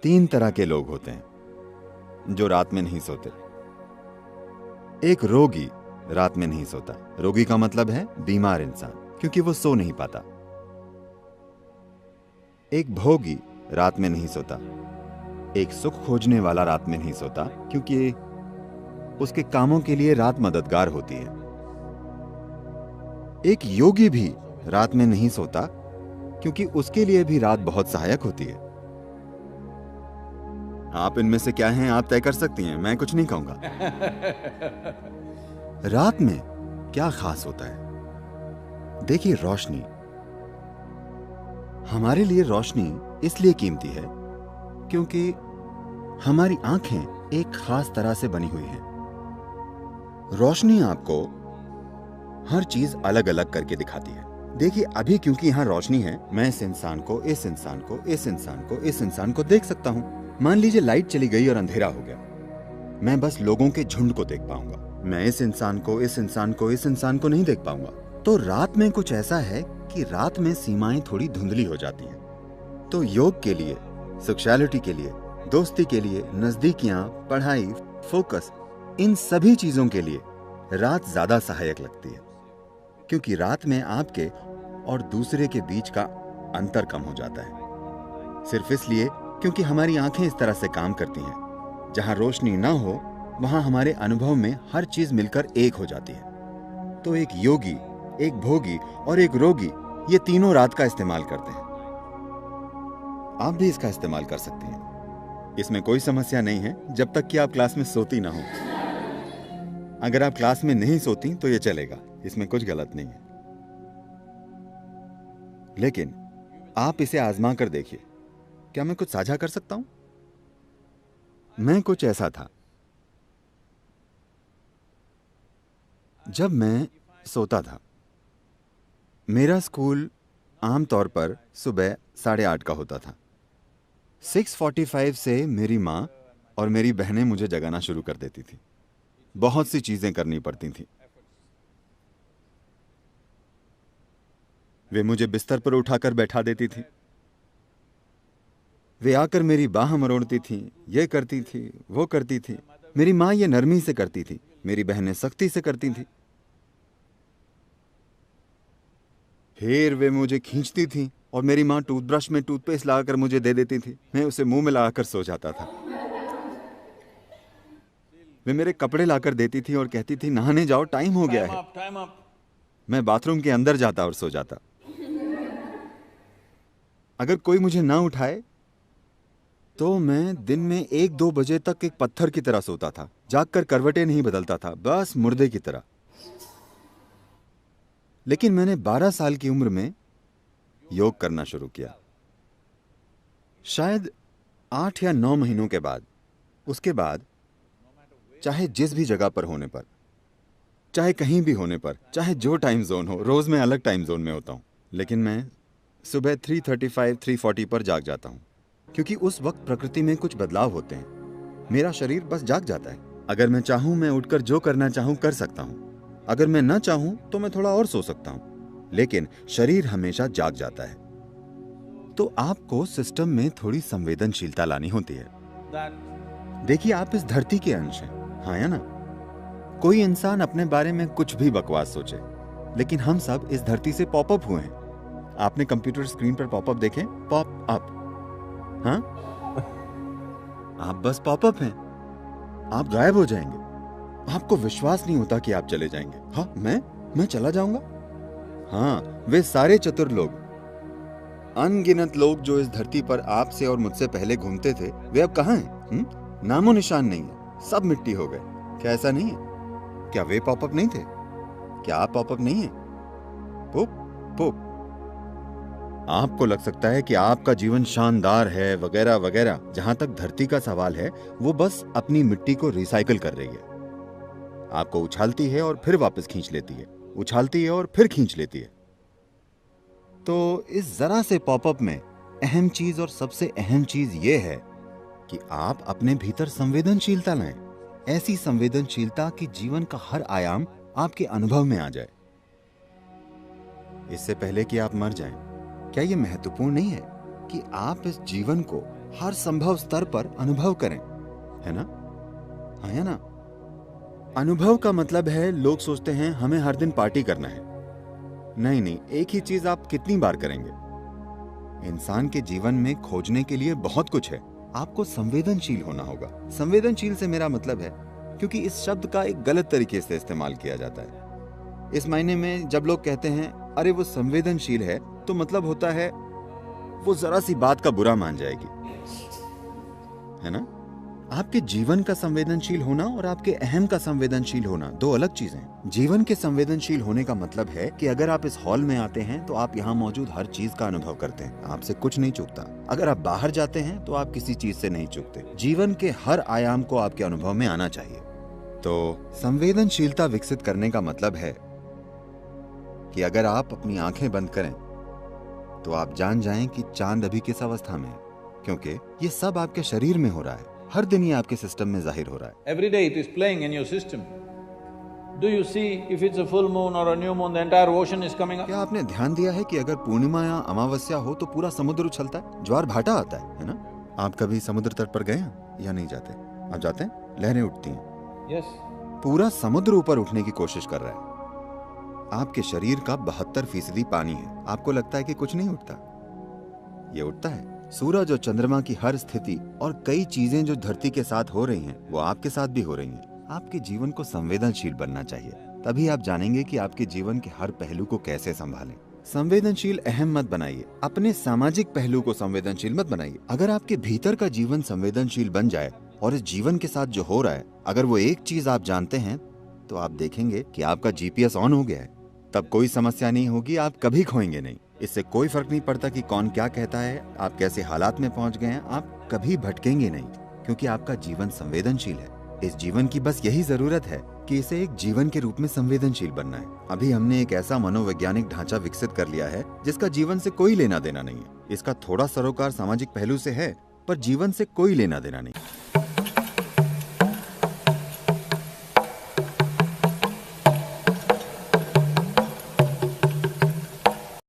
तीन तरह के लोग होते हैं जो रात में नहीं सोते। एक रोगी रात में नहीं सोता। रोगी का मतलब है बीमार इंसान, क्योंकि वो सो नहीं पाता। एक भोगी रात में नहीं सोता। एक सुख खोजने वाला रात में नहीं सोता, क्योंकि उसके कामों के लिए रात मददगार होती है। एक योगी भी रात में नहीं सोता, क्योंकि उसके लिए भी रात बहुत सहायक होती है। आप इनमें से क्या हैं आप तय कर सकती हैं, मैं कुछ नहीं कहूंगा। रात में क्या खास होता है? देखिए, रोशनी। हमारे लिए रोशनी इसलिए कीमती है क्योंकि हमारी आंखें एक खास तरह से बनी हुई हैं। रोशनी आपको हर चीज अलग अलग करके दिखाती है। देखिए, अभी क्योंकि यहां रोशनी है, मैं इस इंसान को, इस इंसान को, इस इंसान को, इस इंसान को देख सकता हूं। मान लीजिए लाइट चली गई और अंधेरा हो गया, मैं बस लोगों के झुंड को देख पाऊंगा। मैं इस इंसान को, इस इंसान को, इस इंसान को नहीं देख पाऊंगा। तो रात में कुछ ऐसा है कि रात में सीमाएं थोड़ी धुंधली हो जाती हैं। तो योग के लिए, सेक्सुअलिटी के लिए, दोस्ती के लिए, नजदीकियां, पढ़ाई, फोकस, इन सभी चीजों के लिए रात ज्यादा सहायक लगती है, क्योंकि रात में आपके और दूसरे के बीच का अंतर कम हो जाता है। सिर्फ इसलिए क्योंकि हमारी आंखें इस तरह से काम करती हैं। जहां रोशनी ना हो, वहां हमारे अनुभव में हर चीज मिलकर एक हो जाती है। तो एक योगी, एक भोगी और एक रोगी, ये तीनों रात का इस्तेमाल करते हैं। आप भी इसका इस्तेमाल कर सकती हैं। इसमें कोई समस्या नहीं है, जब तक कि आप क्लास में सोती ना हो। अगर आप क्लास में नहीं सोती तो ये चलेगा, इसमें कुछ गलत नहीं है। लेकिन आप इसे आजमा कर देखिए। क्या मैं कुछ साझा कर सकता हूं? मैं कुछ ऐसा था। जब मैं सोता था, मेरा स्कूल आमतौर पर सुबह 8:30 का होता था। 6:45 से मेरी माँ और मेरी बहनें मुझे जगाना शुरू कर देती थी। बहुत सी चीजें करनी पड़ती थी। वे मुझे बिस्तर पर उठाकर बैठा देती थी। वे आकर मेरी बाह मरोड़ती थी, ये करती थी, वो करती थी। मेरी माँ ये नरमी से करती थी, मेरी बहनें सख्ती से करती थी। फिर वे मुझे खींचती थी और मेरी माँ टूथब्रश में टूथपेस्ट लगाकर मुझे दे देती थी। मैं उसे मुंह में लगाकर सो जाता था। वे मेरे कपड़े लाकर देती थी और कहती थी, नहाने जाओ, टाइम हो गया है। मैं बाथरूम के अंदर जाता और सो जाता। अगर कोई मुझे ना उठाए तो मैं दिन में 1-2 बजे तक एक पत्थर की तरह सोता था। जागकर करवटें नहीं बदलता था, बस मुर्दे की तरह। लेकिन मैंने 12 साल की उम्र में योग करना शुरू किया। शायद 8 या 9 महीनों के बाद, उसके बाद चाहे जिस भी जगह पर होने पर, चाहे कहीं भी होने पर, चाहे जो टाइम जोन हो, रोज मैं अलग टाइम जोन में होता हूं, लेकिन मैं सुबह 3:35, 3:40 पर जाग जाता हूं, क्योंकि उस वक्त प्रकृति में कुछ बदलाव होते हैं। मेरा शरीर बस जाग जाता है। अगर मैं चाहूं, मैं उठकर जो करना चाहूं कर सकता हूं। अगर मैं ना चाहूं तो मैं थोड़ा और सो सकता हूं, लेकिन शरीर हमेशा जाग जाता है। तो आपको सिस्टम में थोड़ी संवेदनशीलता लानी होती है। देखिए, आप इस धरती के अंश हैं, हाँ या ना? कोई इंसान अपने बारे में कुछ भी बकवास सोचे, लेकिन हम सब इस धरती से पॉपअप हुए हैं। आपने कंप्यूटर स्क्रीन पर पॉपअप देखे? पॉप अप, हाँ? आप बस पॉपअप हैं। आप गायब हो जाएंगे। आपको विश्वास नहीं होता कि आप चले जाएंगे। हाँ, मैं चला जाऊंगा? हाँ, वे सारे चतुर लोग, अनगिनत लोग जो इस धरती पर आपसे और मुझसे पहले घूमते थे, वे अब कहां हैं? नामो निशान नहीं है, सब मिट्टी हो गए। क्या ऐसा नहीं है? क्या वे पॉपअप नहीं थे? क्या आप पॉपअप नहीं है? पुप पुप। आपको लग सकता है कि आपका जीवन शानदार है, वगैरह वगैरह। जहां तक धरती का सवाल है, वो बस अपनी मिट्टी को रिसाइकिल कर रही है। आपको उछालती है और फिर वापस खींच लेती है, उछालती है और फिर खींच लेती है। तो इस जरा से पॉपअप में अहम चीज और सबसे अहम चीज ये है कि आप अपने भीतर संवेदनशीलता लाएं। ऐसी संवेदनशीलता कि जीवन का हर आयाम आपके अनुभव में आ जाए, इससे पहले कि आप मर जाएं। क्या यह महत्वपूर्ण नहीं है कि आप इस जीवन को हर संभव स्तर पर अनुभव करें, है ना? हाँ, है ना? अनुभव का मतलब है, लोग सोचते हैं हमें हर दिन पार्टी करना है। नहीं नहीं, एक ही चीज आप कितनी बार करेंगे? इंसान के जीवन में खोजने के लिए बहुत कुछ है। आपको संवेदनशील होना होगा। संवेदनशील से मेरा मतलब है, क्योंकि इस शब्द का एक गलत तरीके से इस्तेमाल किया जाता है। इस मायने में जब लोग कहते हैं अरे वो संवेदनशील है, तो मतलब होता है वो जरा सी बात का बुरा मान जाएगी, है ना? आपके जीवन का संवेदनशील होना और आपके अहम का संवेदनशील होना दो अलग चीजें। जीवन के संवेदनशील होने का मतलब है कि अगर आप इस हॉल में आते हैं तो आप यहाँ मौजूद हर चीज का अनुभव करते हैं, आपसे कुछ नहीं चूकता। अगर आप बाहर जाते हैं तो आप किसी चीज से नहीं चूकते। जीवन के हर आयाम को आपके अनुभव में आना चाहिए। तो संवेदनशीलता विकसित करने का मतलब है कि अगर आप अपनी आंखें बंद करें तो आप जान जाएं कि चांद अभी किस अवस्था में है, क्योंकि ये सब आपके शरीर में हो रहा है। हर दिन ये आपके सिस्टम में जाहिर हो रहा है। Every day it is playing in your system. Do you see if it's a full moon or a new moon, the entire ocean is coming up? क्या आपने ध्यान दिया है कि अगर पूर्णिमा या अमावस्या हो तो पूरा समुद्र उछलता है, ज्वार भाटा आता है ना? आप कभी समुद्र तट पर गए हैं या नहीं जाते? आप जाते हैं? लहरें उठती हैं। Yes. पूरा समुद्र ऊपर उठने की कोशिश कर रहा है। आपके शरीर का 72% पानी है। आपको लगता है कि कुछ नहीं उठता? ये उठता है। सूरज और चंद्रमा की हर स्थिति और कई चीजें जो धरती के साथ हो रही हैं, वो आपके साथ भी हो रही हैं। आपके जीवन को संवेदनशील बनना चाहिए, तभी आप जानेंगे कि आपके जीवन के हर पहलू को कैसे संभालें। संवेदनशील अहम मत बनाइए, अपने सामाजिक पहलू को संवेदनशील मत बनाइए। अगर आपके भीतर का जीवन संवेदनशील बन जाए और इस जीवन के साथ जो हो रहा है, अगर वो एक चीज आप जानते हैं, तो आप देखेंगे कि आपका जीपीएस ऑन हो गया है। तब कोई समस्या नहीं होगी, आप कभी खोएंगे नहीं। इससे कोई फर्क नहीं पड़ता कि कौन क्या कहता है, आप कैसे हालात में पहुंच गए हैं, आप कभी भटकेंगे नहीं, क्योंकि आपका जीवन संवेदनशील है। इस जीवन की बस यही जरूरत है कि इसे एक जीवन के रूप में संवेदनशील बनना है। अभी हमने एक ऐसा मनोवैज्ञानिक ढांचा विकसित कर लिया है जिसका जीवन से कोई लेना देना नहीं है। इसका थोड़ा सरोकार सामाजिक पहलू से है, पर जीवन से कोई लेना देना नहीं।